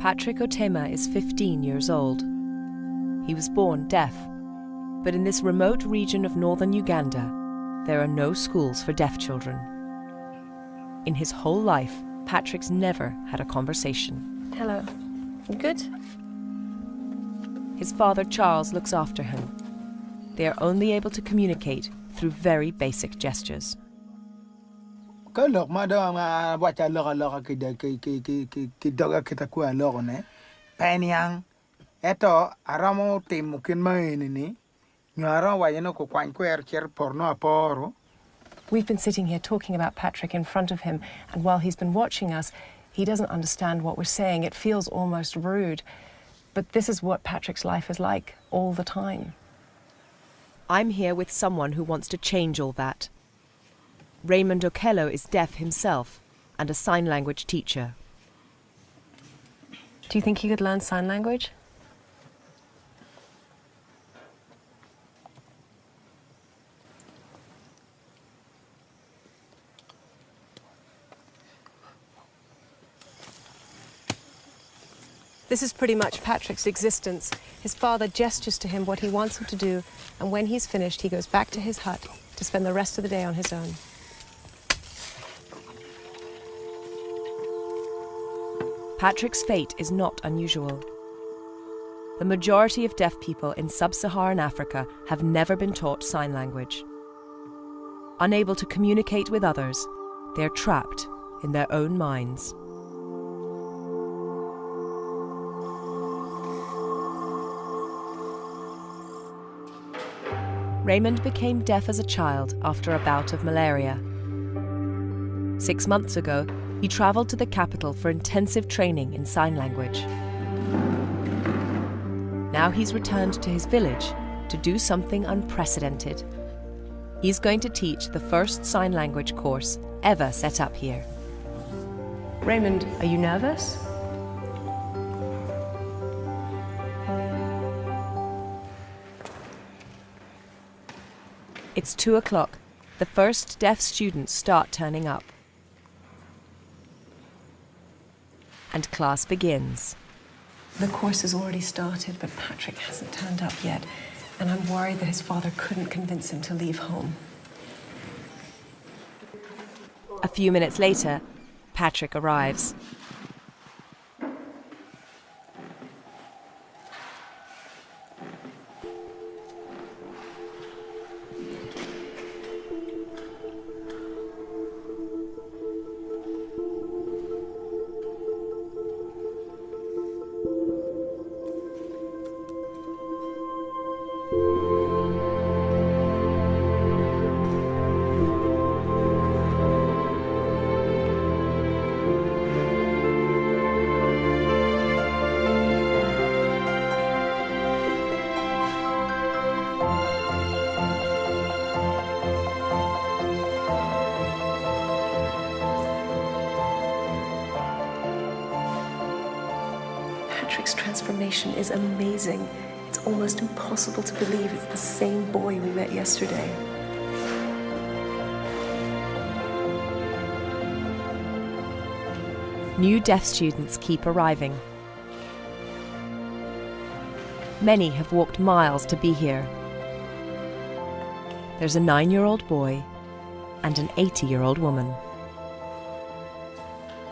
Patrick Otema is 15 years old. He was born deaf, but in this remote region of northern Uganda, there are no schools for deaf children. In his whole life, Patrick's never had a conversation. Hello. You good? His father, Charles, looks after him. They are only able to communicate through very basic gestures. We've been sitting here talking about Patrick in front of him, and while he's been watching us, he doesn't understand what we're saying. It feels almost rude. But this is what Patrick's life is like all the time. I'm here with someone who wants to change all that. Raymond Okello is deaf himself and a sign language teacher. Do you think he could learn sign language? This is pretty much Patrick's existence. His father gestures to him what he wants him to do, and when he's finished, he goes back to his hut to spend the rest of the day on his own. Patrick's fate is not unusual. The majority of deaf people in sub-Saharan Africa have never been taught sign language. Unable to communicate with others, they are trapped in their own minds. Raymond became deaf as a child after a bout of malaria. 6 months ago, he travelled to the capital for intensive training in sign language. Now he's returned to his village to do something unprecedented. He's going to teach the first sign language course ever set up here. Raymond, are you nervous? It's 2 o'clock. The first deaf students start turning up. And class begins. The course has already started, but Patrick hasn't turned up yet, and I'm worried that his father couldn't convince him to leave home. A few minutes later, Patrick arrives. Patrick's transformation is amazing. It's almost impossible to believe it's the same boy we met yesterday. New deaf students keep arriving. Many have walked miles to be here. There's a 9-year-old boy and an 80-year-old woman.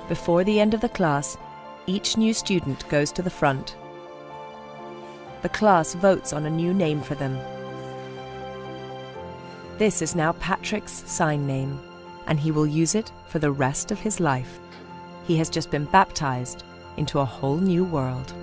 Before the end of the class, each new student goes to the front. The class votes on a new name for them. This is now Patrick's sign name, and he will use it for the rest of his life. He has just been baptized into a whole new world.